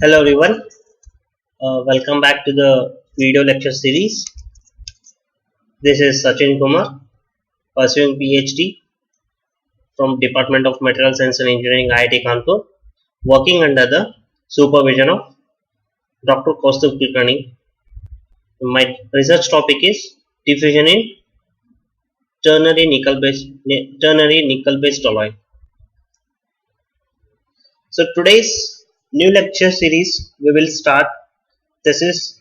Hello everyone, welcome back to the video lecture series. This is Sachin Kumar, pursuing PhD from Department of Material Science and Engineering IIT Kanpur, working under the supervision of Dr. Kaustubh Kulkarni. My research topic is diffusion in ternary nickel-based alloy. So today's new lecture series we will start. This is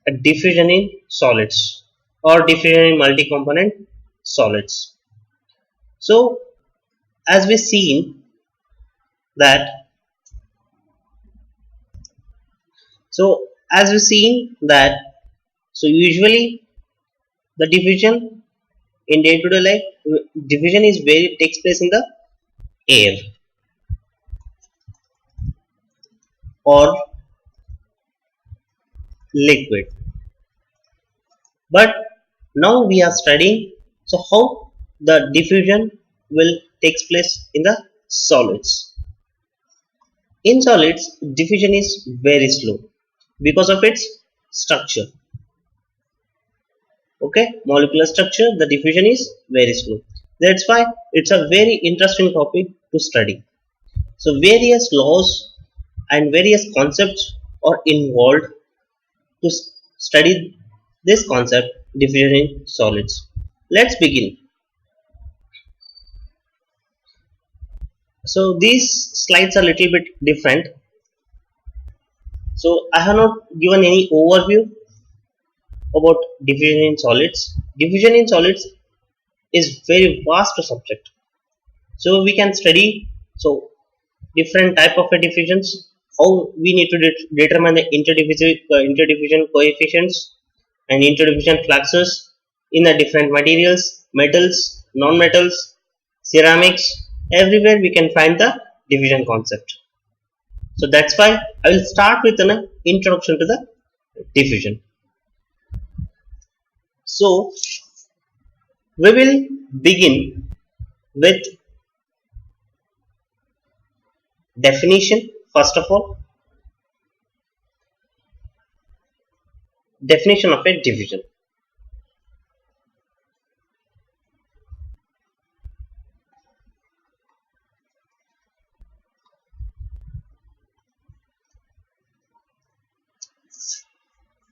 a diffusion in solids or diffusion in multi-component solids. So as we seen that so usually the diffusion in day-to-day life, diffusion is where it takes place in the air or liquid. But now we are studying how the diffusion will takes place in the solids. In solids, diffusion is very slow because of its structure. Okay, molecular structure, the diffusion is very slow. That's why it's a very interesting topic to study. So various laws and various concepts are involved to study this concept, diffusion in solids. Let's begin. So these slides are a little bit different. So I have not given any overview about diffusion in solids. Diffusion in solids is very vast subject. So we can study different type of diffusions, how we need to determine the interdiffusion coefficients and interdiffusion fluxes in the different materials, metals, non-metals, ceramics. Everywhere we can find the diffusion concept. So that's why I will start with an introduction to the diffusion. So we will begin with definition. First of all, definition of a diffusion.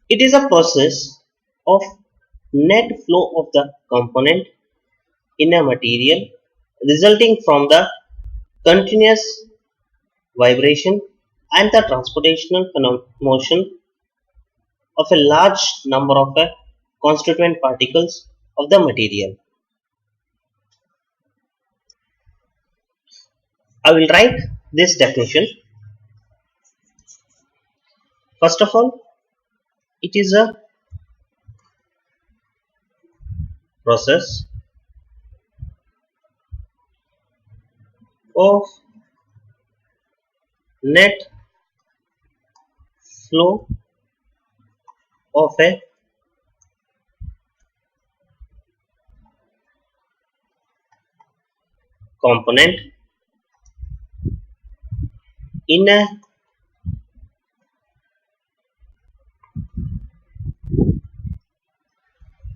It is a process of net flow of the component in a material resulting from the continuous vibration and the transportational motion of a large number of constituent particles of the material. I will write this definition. First of all, it is a process of net flow of a component in a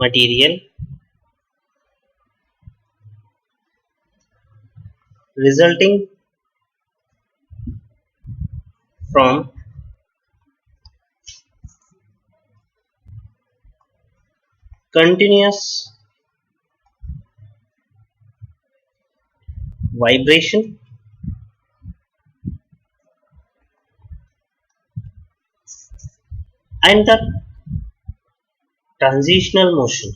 material resulting from continuous vibration and the transitional motion.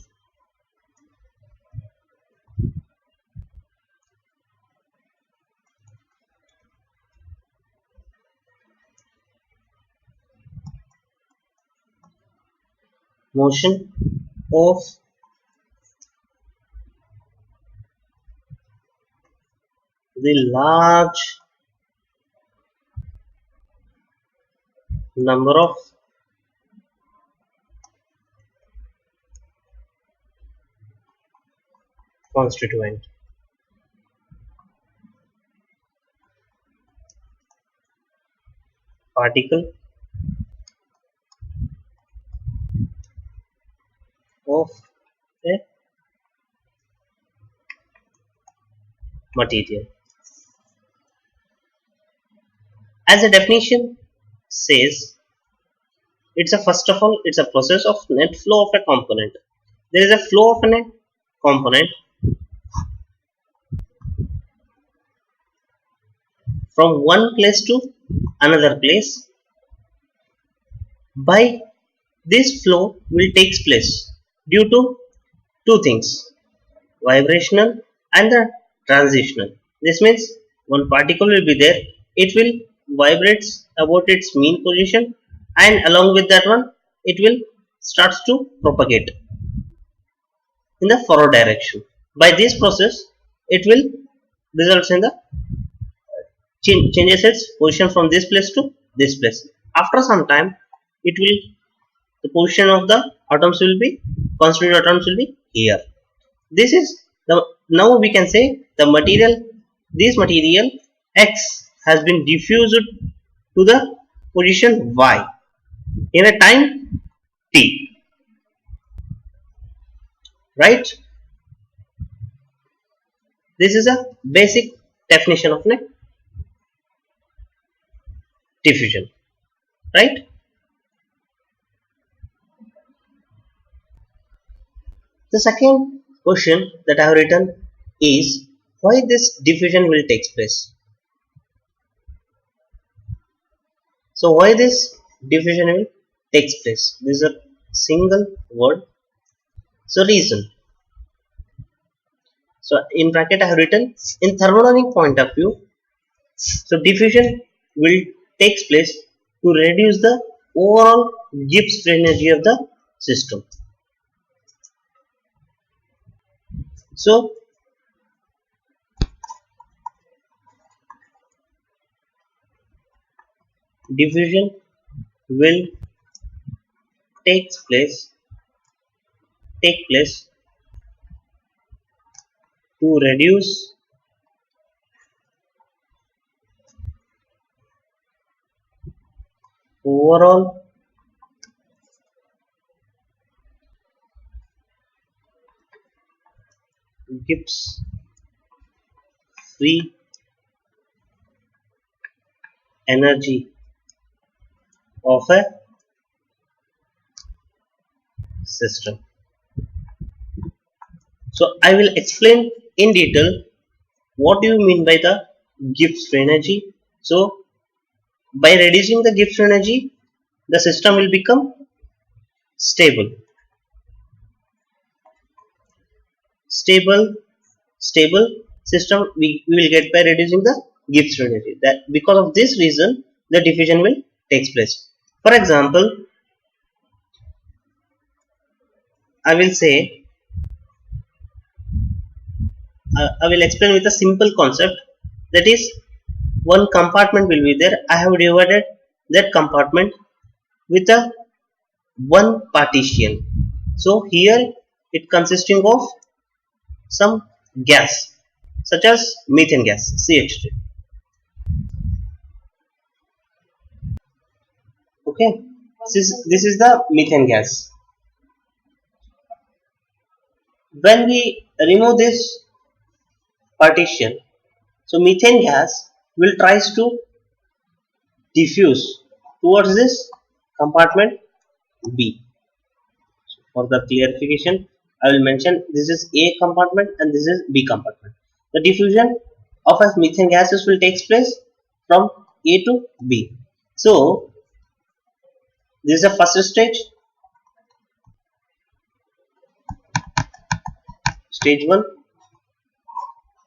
Motion of the large number of constituent. particle of a material. As the definition says, first of all, it's a process of net flow of a component. There is a flow of a net component from one place to another place. By this flow will takes place due to two things, vibrational and the transitional. This means one particle will be there, it will vibrates about its mean position, and along with that one it will starts to propagate in the forward direction. By this process it will results in the changes its position from this place to this place. After some time it will the position of the atoms will be constituent atoms will be here. This is the now we can say the material, this material X has been diffused to the position Y in a time t, right? This is a basic definition of diffusion, right? The second question that I have written is why this diffusion will take place. So why this diffusion will takes place? This is a single word. So reason. So in bracket I have written in thermodynamic point of view. So diffusion will takes place to reduce the overall Gibbs free energy of the system. So diffusion will take place to reduce overall Gibbs free energy of a system. So I will explain in detail what do you mean by the Gibbs free energy. So by reducing the Gibbs free energy, the system will become stable. Stable system we will get by reducing the Gibbs free energy. That because of this reason the diffusion will takes place. For example, I will say I will explain with a simple concept, that is one compartment will be there. I have divided that compartment with a one partition. So here it consisting of some gas such as methane gas CH3. Okay, this is the methane gas. When we remove this partition, so methane gas will tries to diffuse towards this compartment B. So for the clarification, I will mention this is A compartment and this is B compartment. The diffusion of a methane gases will take place from A to B. So this is the first stage, stage 1.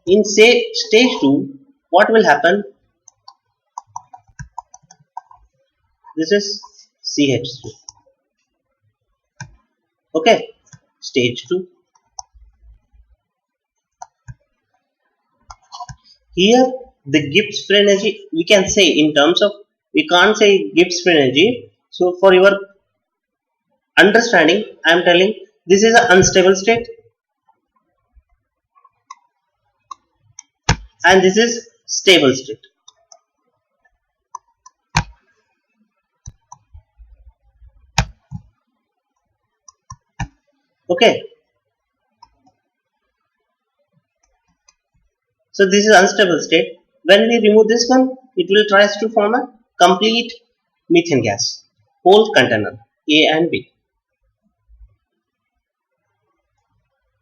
In say stage 2, what will happen? This is CH2. Okay, stage 2. Here the Gibbs free energy we can say in terms of, we can't say Gibbs free energy. So for your understanding, I am telling this is an unstable state and this is stable state. Okay, so this is unstable state. When we remove this one, it will try to form a complete methane gas, whole container A and B.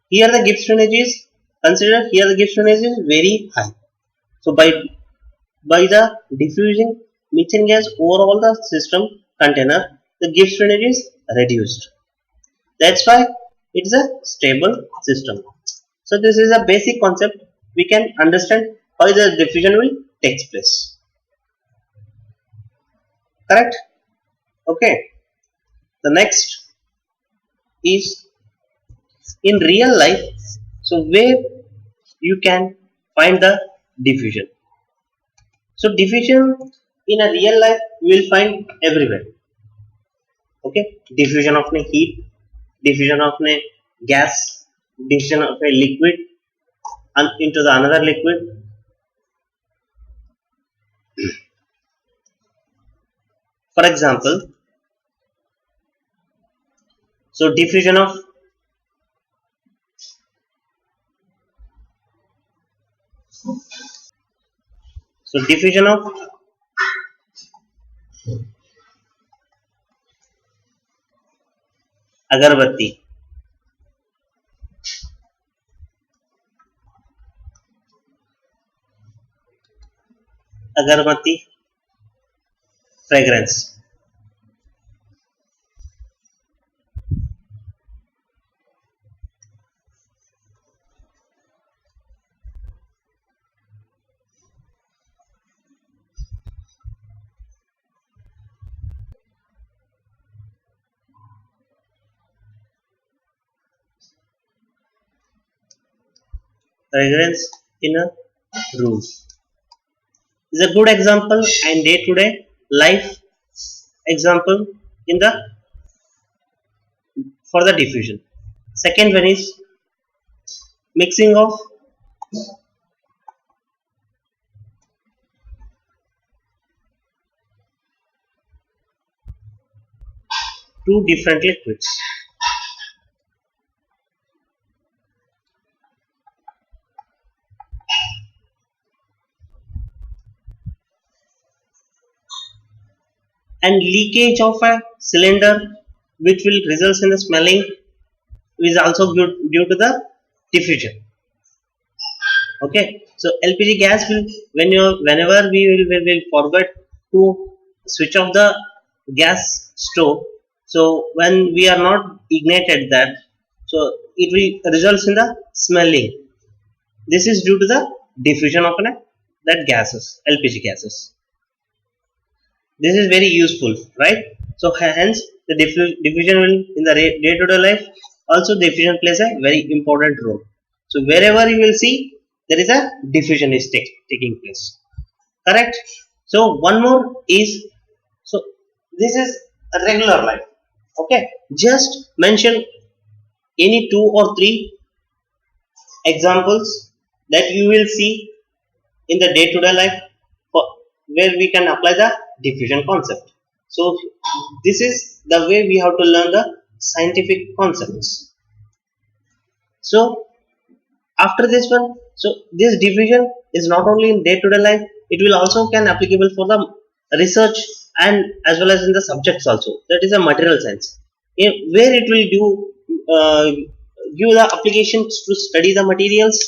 Here the Gibbs energy is considered. Here the Gibbs energy is very high. So by the diffusing methane gas over all the system container, the Gibbs energy is reduced. That's why it's a stable system. So this is a basic concept. We can understand how the diffusion will takes place. Correct? Okay. The next is in real life. So where you can find the diffusion. So diffusion in a real life we will find everywhere. Okay, diffusion of a heat, diffusion of a gas, diffusion of a liquid and into the another liquid. For example, so diffusion of agarbatti, agarbatti fragrance. Fragrance in a room is a good example and day-to-day life example in the for the diffusion. Second one is mixing of two different liquids. And leakage of a cylinder which will result in the smelling is also due to the diffusion. Okay, so LPG gas will whenever we will forget to switch off the gas stove, so when we are not ignited that, so it will results in the smelling. This is due to the diffusion of that gases, LPG gases. This is very useful, right? So hence the diffusion will in the day-to-day life also diffusion plays a very important role. So wherever you will see there is a diffusion is taking place. Correct? So one more is, so this is a regular life. Okay, just mention any two or three examples that you will see in the day-to-day life for, where we can apply the diffusion concept. So this is the way we have to learn the scientific concepts. So after this one, so this diffusion is not only in day-to-day life, it will also can applicable for the research and as well as in the subjects also, that is a material science, where it will do give the applications to study the materials.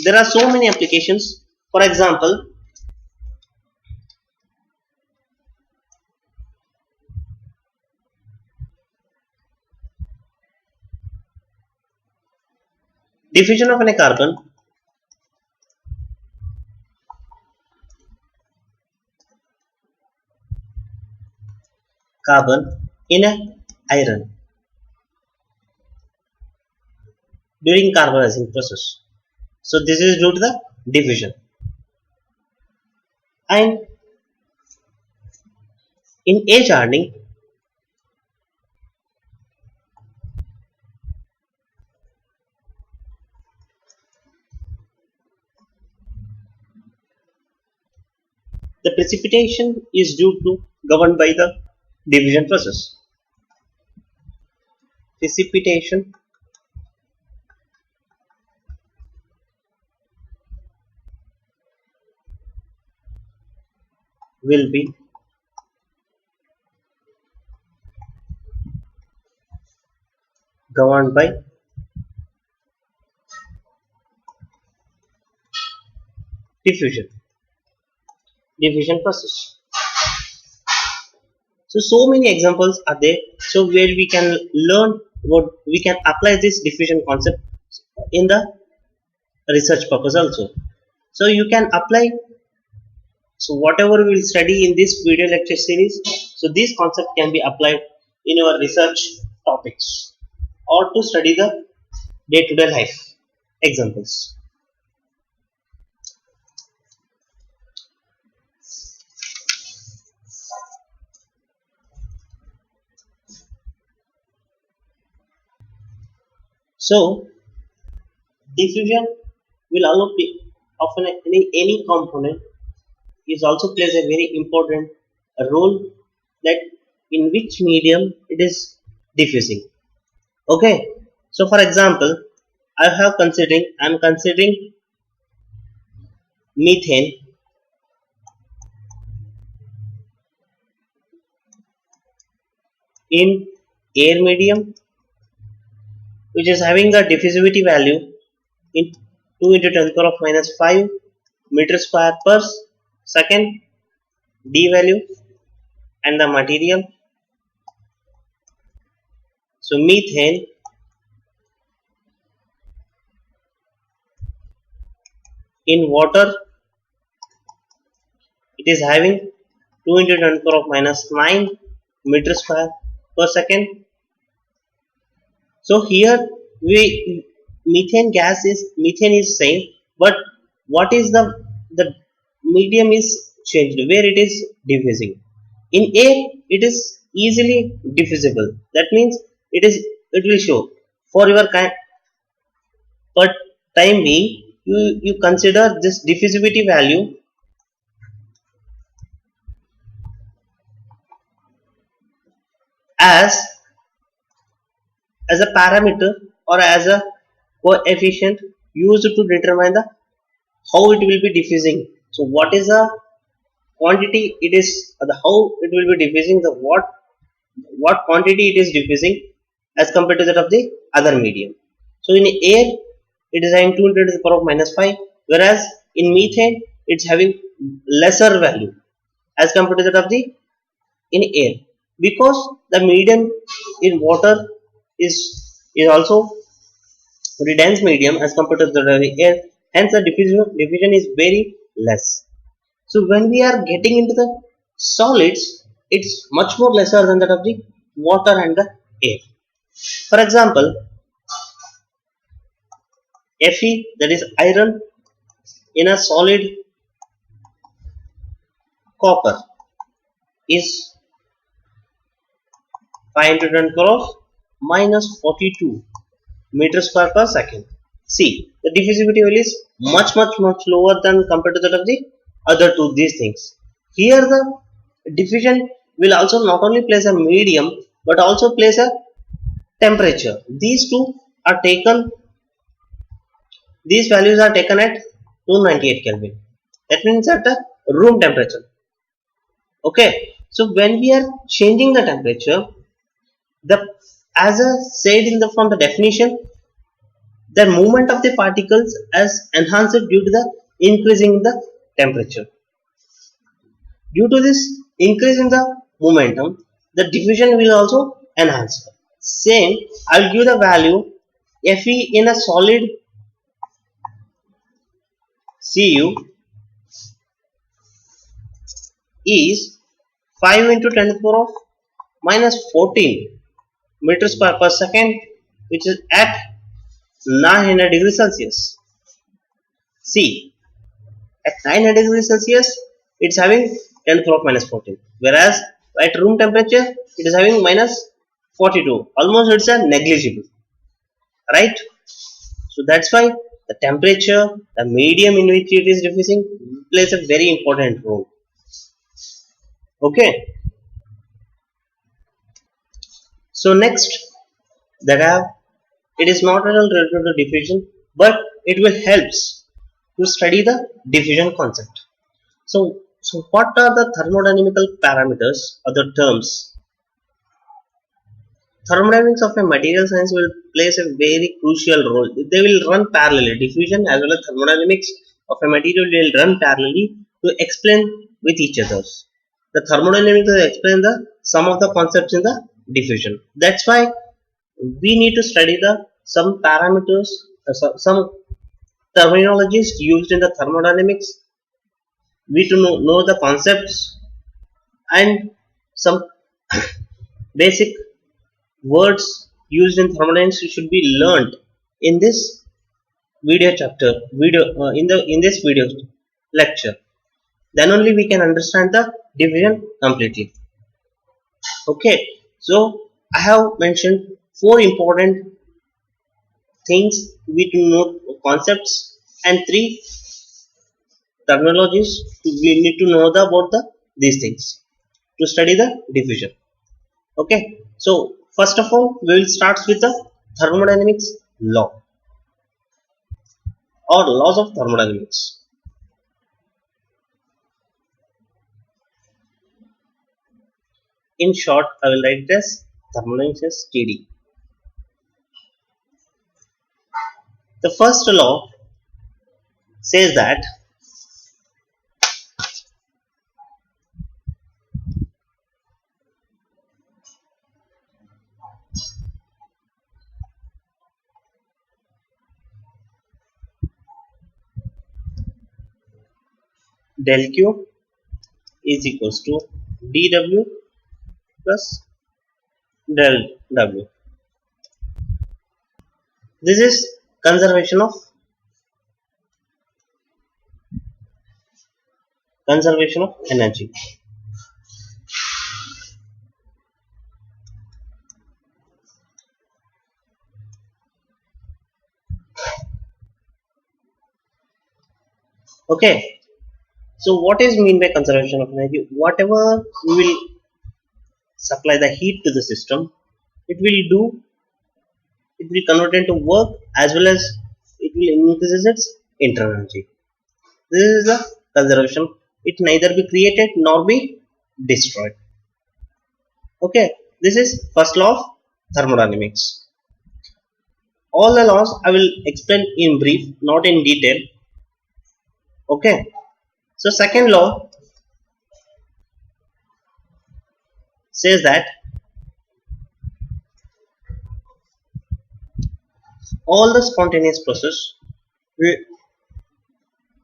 There are so many applications. For example, diffusion of a carbon in a iron during carbonizing process. So this is due to the diffusion. And in age hardening, the precipitation is due to governed by the diffusion process. precipitation will be governed by diffusion process. So many examples are there. So where we can learn what we can apply this diffusion concept in the research purpose also. So you can apply. So whatever we will study in this video lecture series, so this concept can be applied in your research topics or to study the day-to-day life examples. So diffusion will allow often any component is also plays a very important role that in which medium it is diffusing. Okay, so for example, I am considering methane in air medium, which is having a diffusivity value in 2 into 10 to the power of minus 5 meter square per second d value, and the material. So methane in water, it is having 2 into 10 to the power of minus 9 meter square per second. So here we methane is same, but what is the medium is changed where it is diffusing. In air it is easily diffusible. That means it will show for your kind. But time being, you consider this diffusivity value as a parameter or as a coefficient used to determine the how it will be diffusing. So what is the quantity it is, the how it will be diffusing, the what quantity it is diffusing as compared to that of the other medium. So in air it is having 200 to the power of minus 5, whereas in methane it's having lesser value as compared to that of the in air, because the medium in water is also very dense medium as compared to the air, hence the diffusion is very less. So when we are getting into the solids, it's much more lesser than that of the water and the air. For example, Fe, that is iron, in a solid copper is 510 crores minus 42 meter square per second. See, the diffusivity value is much lower than compared to that of the other two these things. Here the diffusion will also not only place a medium but also place a temperature. These two are taken, these values are taken at 298 Kelvin. That means at the room temperature. Okay, so when we are changing the temperature, the as I said in the from the definition, the movement of the particles is enhanced due to the increasing the temperature. Due to this increase in the momentum, the diffusion will also enhance. Same, I'll give the value Fe in a solid Cu is 5 into 10 to the power of minus 14 meters per second, which is at 900 degrees Celsius. See, at 900 degrees Celsius, it's having 10 to the power of minus 14, whereas at room temperature, it is having minus 42. Almost it's a negligible, right? So that's why the temperature, the medium in which it is diffusing, plays a very important role. Okay. So next, that have it is not at all related to diffusion, but it will helps to study the diffusion concept. So what are the thermodynamical parameters or the terms? Thermodynamics of a material science will plays a very crucial role. They will run parallelly. Diffusion as well as thermodynamics of a material will run parallelly to explain with each other. The thermodynamics will explain the some of the concepts in the diffusion. That's why we need to study the some parameters, some terminologies used in the thermodynamics. We to know the concepts and some basic words used in thermodynamics should be learned in this in this video lecture. Then only we can understand the division completely. Okay, so I have mentioned four important things we to know concepts and three terminologies we need to know about these things to study the diffusion. Okay, so first of all we will start with the thermodynamics law or laws of thermodynamics. In short, I will write this thermodynamics as TD. The first law says that del Q is equals to dW plus del W. This is conservation of energy. Okay, so what is mean by conservation of energy? Whatever we will supply the heat to the system, it will do it will convert into work as well as it will increase its internal energy. This is the conservation. It neither be created nor be destroyed. Okay, this is first law of thermodynamics. All the laws I will explain in brief, not in detail. Okay, so second law says that all the spontaneous process will,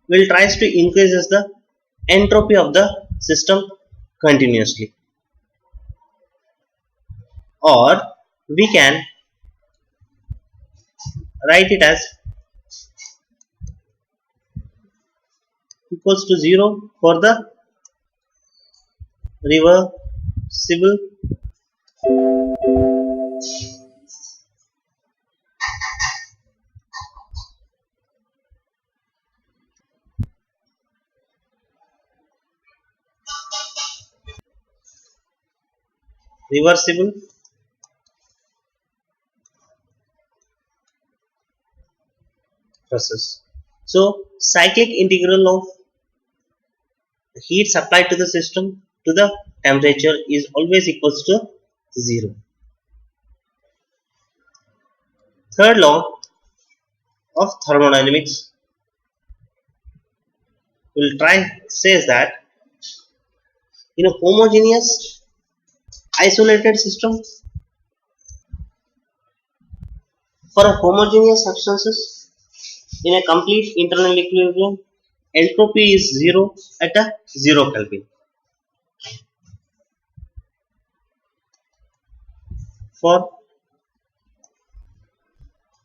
will tries to increases the entropy of the system continuously, or we can write it as equals to 0 for the reversible reversible process. So cyclic integral of heat supplied to the system to the temperature is always equals to 0. Third law of thermodynamics will try says that in a homogeneous isolated system, for a homogeneous substances in a complete internal equilibrium, entropy is 0 at a 0 Kelvin. For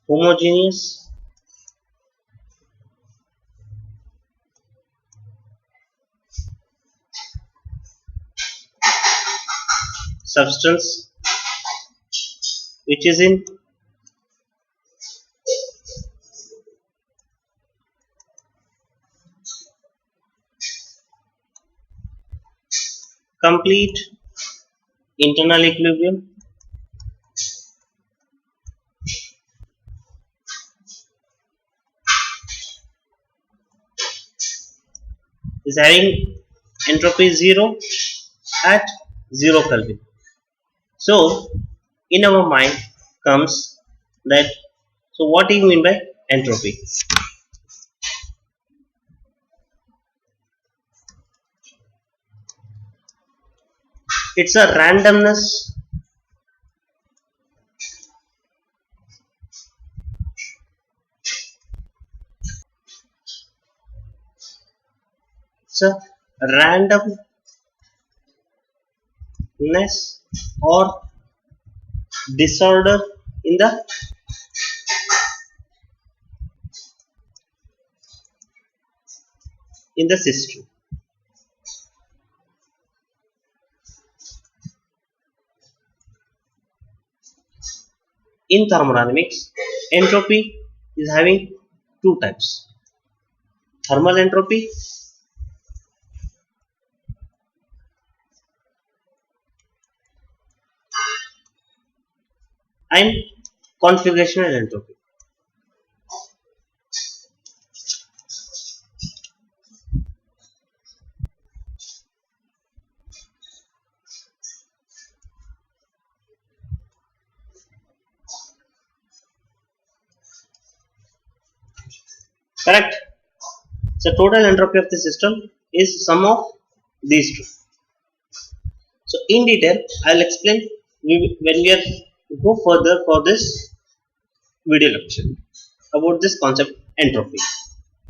homogeneous substance which is in complete internal equilibrium, is having entropy 0 at 0 Kelvin. So in our mind comes that, so what do you mean by entropy? It's a randomness, it's a randomness or disorder in the system. In thermodynamics, entropy is having two types: thermal entropy and configurational entropy. Correct? So total entropy of the system is sum of these two. So in detail, I'll explain when we are go further for this video lecture about this concept entropy,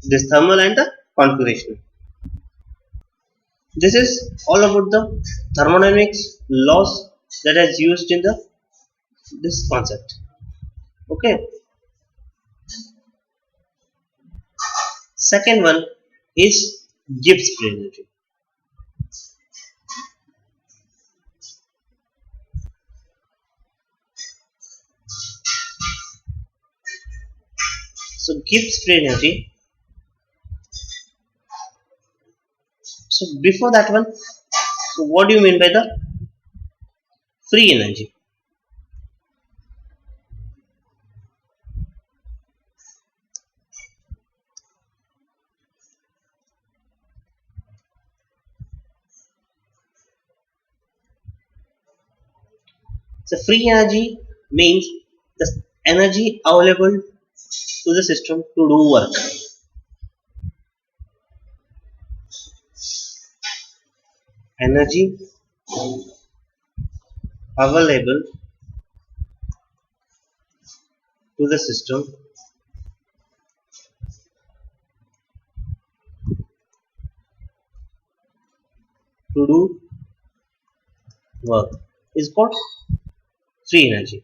this thermal and the configuration. This is all about the thermodynamics laws that is used in the this concept. Okay. Second one is Gibbs free energy. So Gibbs free energy. So before that one, so what do you mean by the free energy? So free energy means the energy available to the system to do work. Energy available to the system to do work is called free energy.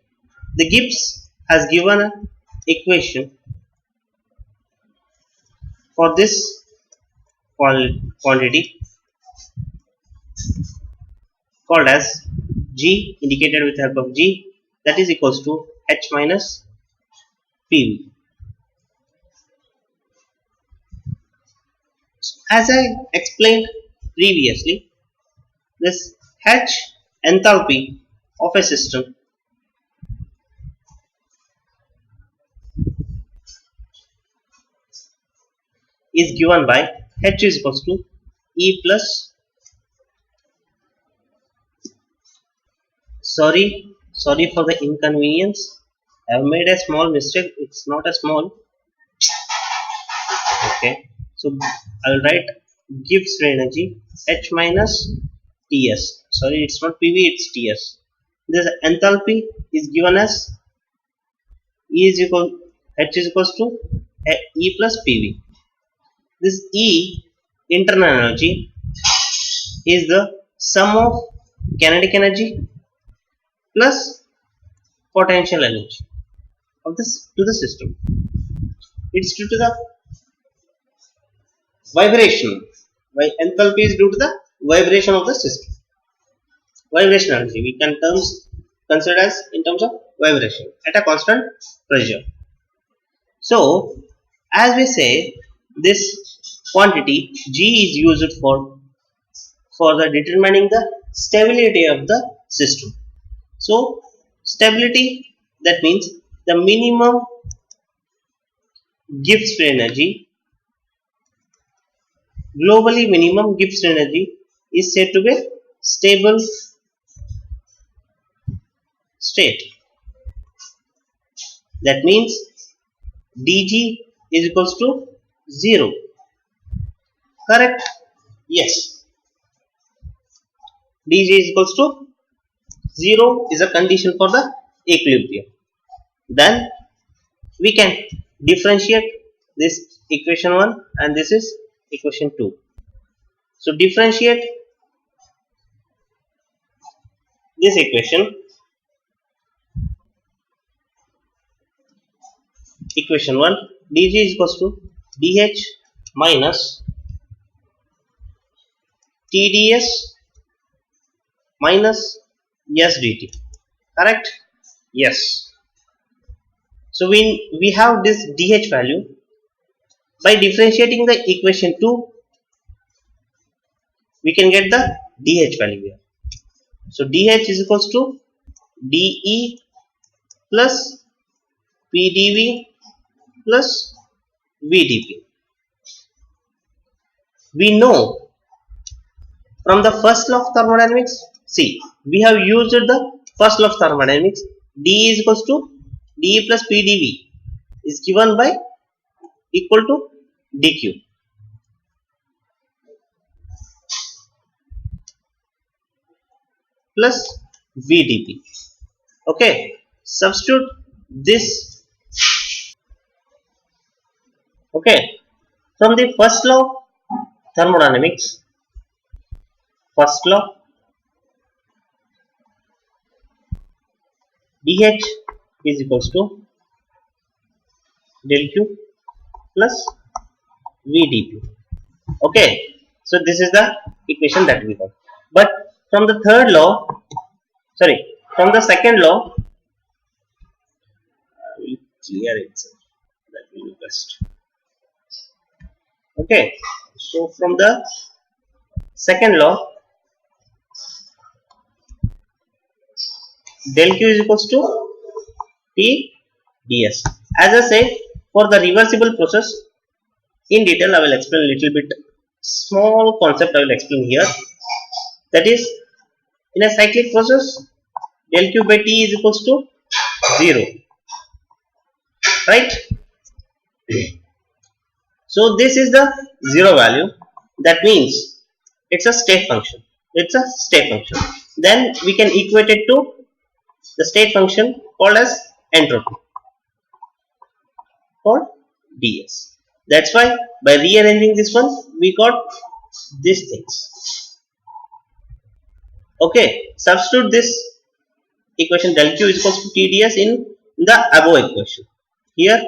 The Gibbs has given an equation for this quantity called as G, indicated with help of G, that is equals to H minus PV. As I explained previously, this H enthalpy of a system is given by H is equals to E plus, sorry for the inconvenience, I have made a small mistake, it's not a small, okay, so I'll write Gibbs free energy H minus Ts, sorry it's not PV, it's Ts. This enthalpy is given as E is equal, H is equals to E plus PV. This E, internal energy, is the sum of kinetic energy plus potential energy of this to the system. It's due to the vibration. Why enthalpy is due to the vibration of the system. Vibration energy we can consider as in terms of vibration at a constant pressure. So as we say, this quantity G is used for the determining the stability of the system. So stability, that means the minimum Gibbs free energy globally minimum Gibbs energy is said to be stable state. That means dg is equals to 0. Correct? Yes. dg is equals to 0 is a condition for the equilibrium. Then we can differentiate this equation 1 and this is equation 2. So differentiate this equation 1, dg is equals to dh minus tds minus sdt. Correct? Yes. So we have this dh value. By differentiating the equation 2, we can get the dh value here. So dh is equals to de plus pdv plus vdp. We know from the first law of thermodynamics, see, we have used the first law of thermodynamics. d is equals to de plus pdv is given by equal to dq. Plus vdp. Okay, substitute this. Okay, from the first law thermodynamics, first law, dh is equals to del q plus vdp. Okay, so this is the equation that we got. But from the third law, from the second law, I will clear it. That will be best. Okay, so from the second law, del q is equals to t ds. As I said, for the reversible process, in detail I will explain a little bit. Small concept I will explain here. That is, in a cyclic process, del q by t is equals to 0. Right? So this is the 0 value. That means it's a state function. It's a state function. Then we can equate it to the state function called as entropy, called ds. That's why by rearranging this one, we got these things. Okay, substitute this equation del q is equals to tds in the above equation. Here,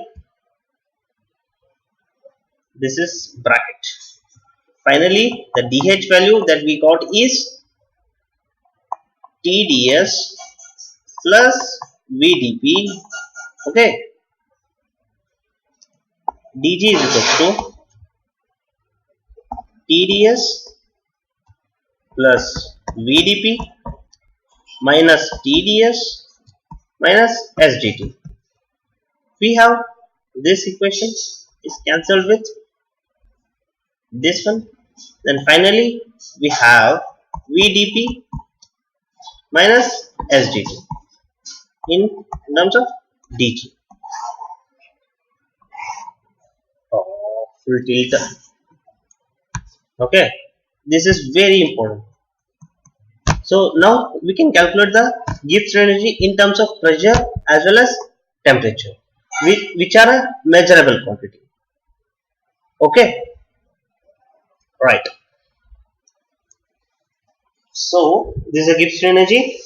this is bracket. Finally, the dh value that we got is tds plus vdp. Okay, dg is equals to tds plus vdp minus tds minus sdt. We have this equation is cancelled with this one. Then finally we have vdp minus sdt in terms of dg. Full tilt. Okay, this is very important. So now we can calculate the Gibbs energy in terms of pressure as well as temperature, which are a measurable quantity. Okay, right. So this is a Gibbs energy.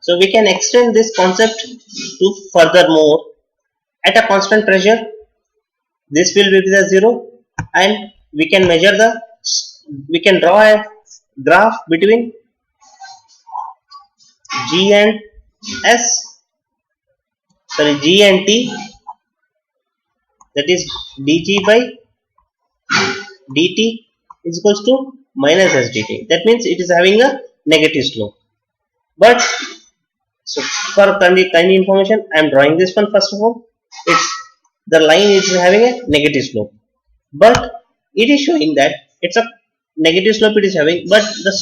So we can extend this concept to furthermore. At a constant pressure, this will be the 0, and we can measure we can draw a graph between G and G and T, that is dg by dt is equals to minus sdt. That means it is having a negative slope. But so for kind information, I am drawing this one first of all. It's the line is having a negative slope, but it is showing that it's a negative slope it is having, but the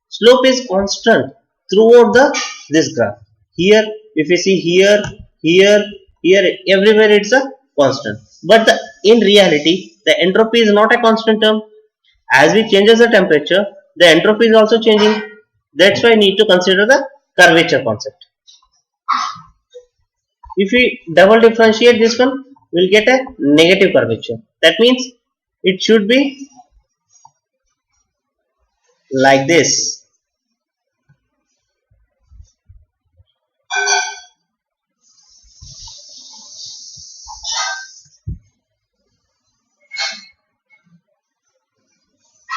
slope is constant throughout the this graph. Here if you see here, here, here, everywhere it's a constant, but in reality the entropy is not a constant term. As we changes the temperature, the entropy is also changing. That's why I need to consider the curvature concept. If we double differentiate this one, we'll get a negative curvature. That means it should be like this.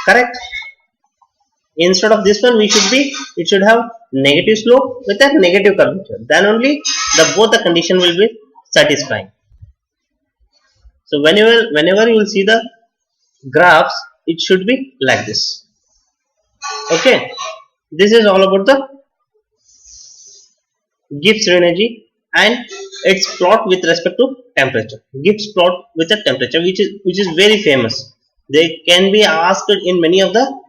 Correct? Instead of this one, it should have negative slope with a negative curvature. Then only both the condition will be satisfying. So whenever you will see the graphs, it should be like this. Okay, this is all about the Gibbs energy and its plot with respect to temperature. Gibbs plot with the temperature, which is very famous. They can be asked in many of the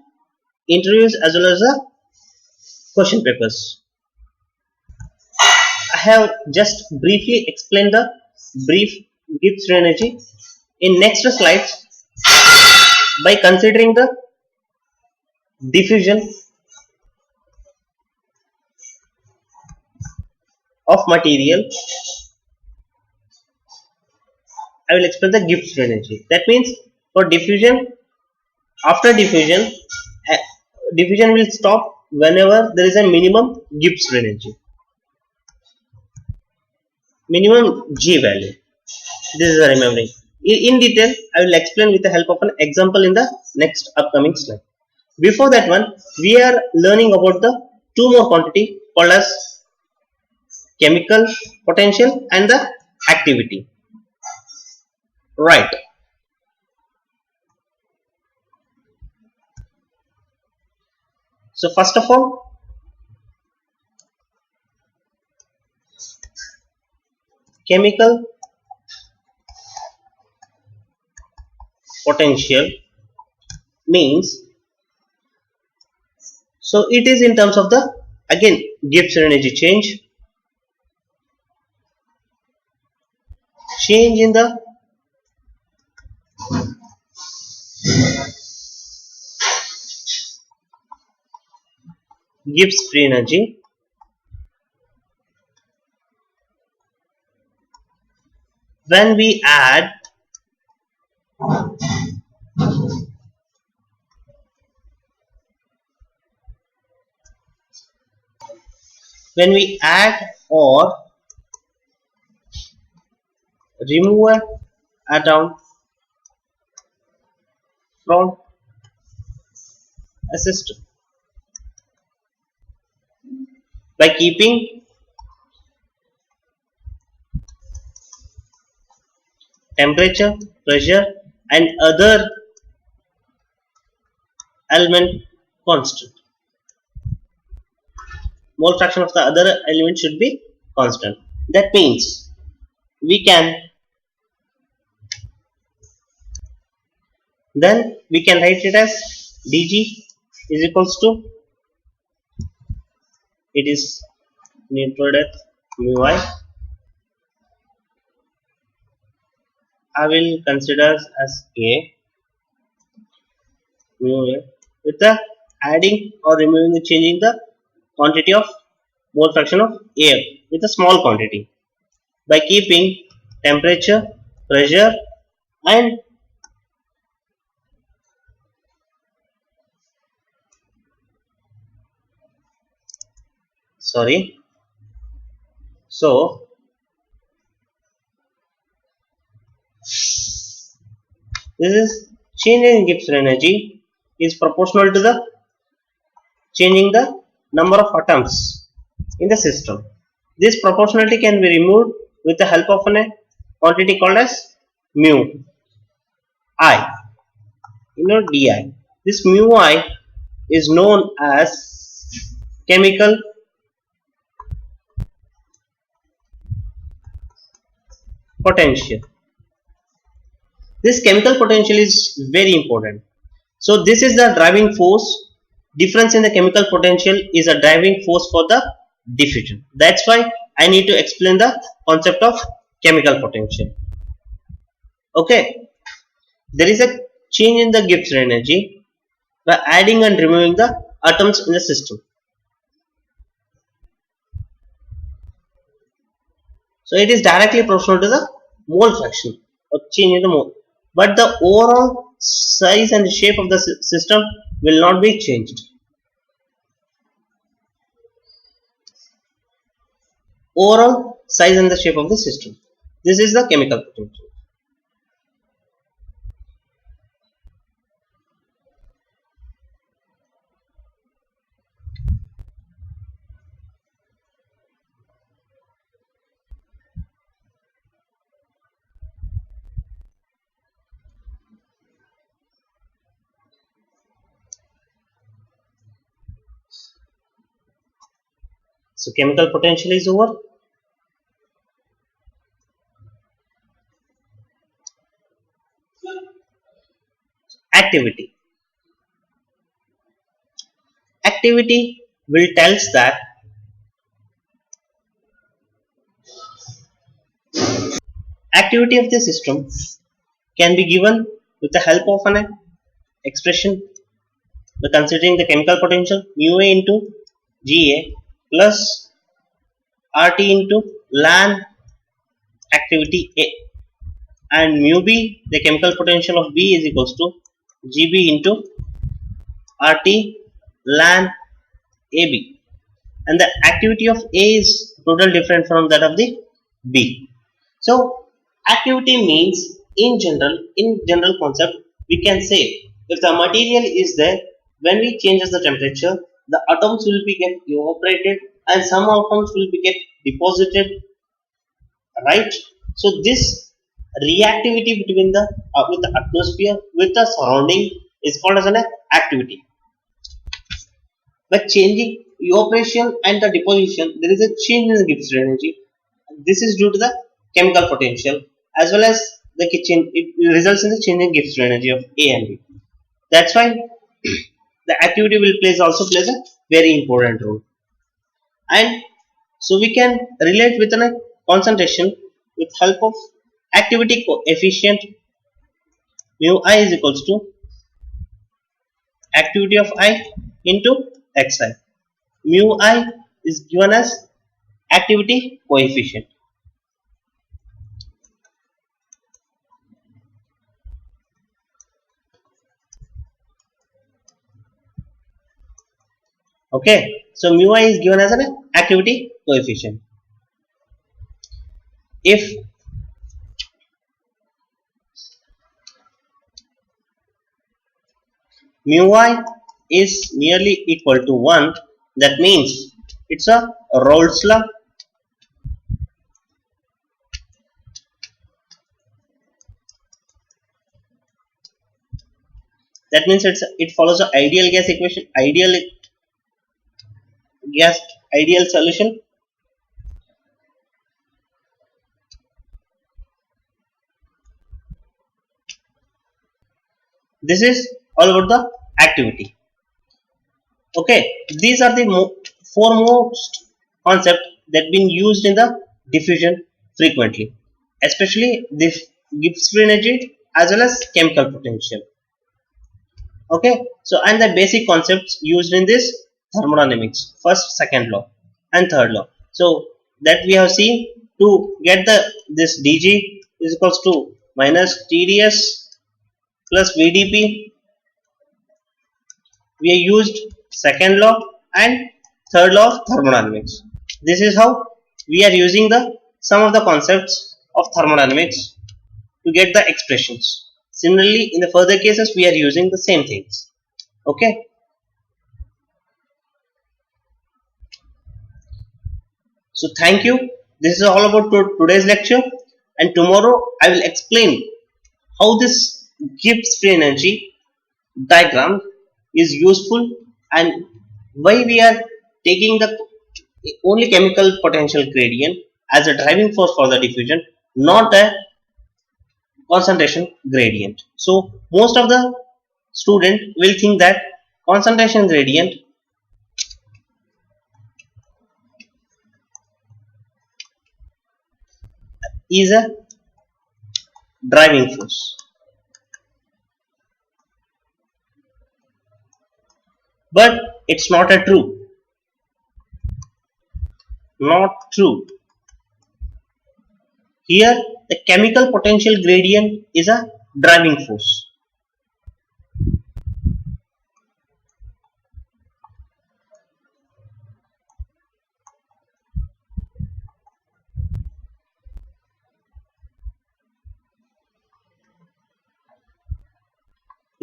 interviews as well as the question papers. I have just briefly explained the brief Gibbs energy. In next slides, by considering the diffusion of material, I will explain the Gibbs energy. That means for diffusion, after diffusion, diffusion will stop whenever there is a minimum Gibbs energy, minimum G value. This is the remembering. In detail, I will explain with the help of an example in the next upcoming slide. Before that one, we are learning about the two more quantity called as chemical potential and the activity. Right. So first of all, chemical potential means, so it is in terms of the again Gibbs energy change in the Gibbs free energy when we add or remove an atom from a system by keeping temperature, pressure and other element constant. Mole fraction of the other element should be constant. That means we can write it as dg is equals to, it is neutral depth mu I. I will consider as a mu a with the adding or removing the changing the quantity of mole fraction of air with a small quantity by keeping temperature, pressure and so this is change in Gibbs energy is proportional to the changing the number of atoms in the system. This proportionality can be removed with the help of a quantity called as mu I, di. This mu I is known as chemical potential. This chemical potential is very important. So this is the driving force. Difference in the chemical potential is a driving force for the diffusion. That's why I need to explain the concept of chemical potential. Okay, there is a change in the Gibbs energy by adding and removing the atoms in the system. So it is directly proportional to the mole fraction or change in the mole. But the overall size and shape of the system will not be changed. Overall size and the shape of the system. This is the chemical potential. So chemical potential is over. Activity. Activity will tells that activity of the system can be given with the help of an expression by considering the chemical potential mu A into Ga plus RT into ln activity A, and mu B, the chemical potential of B, is equals to Gb into RT ln AB, and the activity of A is totally different from that of the B. So activity means in general concept, we can say if the material is there, when we changes the temperature, the atoms will be get evaporated and some atoms will be get deposited, right? So this reactivity between the with the atmosphere with the surrounding is called as an activity. By changing evaporation and the deposition, there is a change in the Gibbs energy. This is due to the chemical potential as well as the change. It results in the change in Gibbs energy of A and B. That's why the activity will also plays a very important role. And so we can relate with a concentration with help of activity coefficient. Mu I is equals to activity of I into xi. Mu I is given as activity coefficient. Okay, so mu I is given as an activity coefficient. If mu I is nearly equal to 1, that means it's a Rolle's law. That means it follows the ideal gas equation, ideal solution. This is all about the activity. Okay, these are the foremost concept that been used in the diffusion frequently, especially this Gibbs free energy as well as chemical potential. Okay, so and the basic concepts used in this thermodynamics, first, second law and third law. So that we have seen, to get this dg is equals to minus tds plus vdp, we have used second law and third law of thermodynamics. This is how we are using some of the concepts of thermodynamics to get the expressions. Similarly, in the further cases, we are using the same things. Okay. So thank you. This is all about today's lecture, and tomorrow I will explain how this Gibbs free energy diagram is useful and why we are taking the only chemical potential gradient as a driving force for the diffusion, not a concentration gradient. So most of the student will think that concentration gradient is a driving force, but it's not a true. Not true. Here, the chemical potential gradient is a driving force.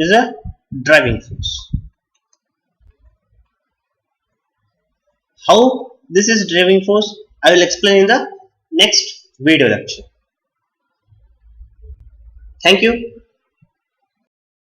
Is a driving force. How this is driving force, I will explain in the next video lecture. Thank you.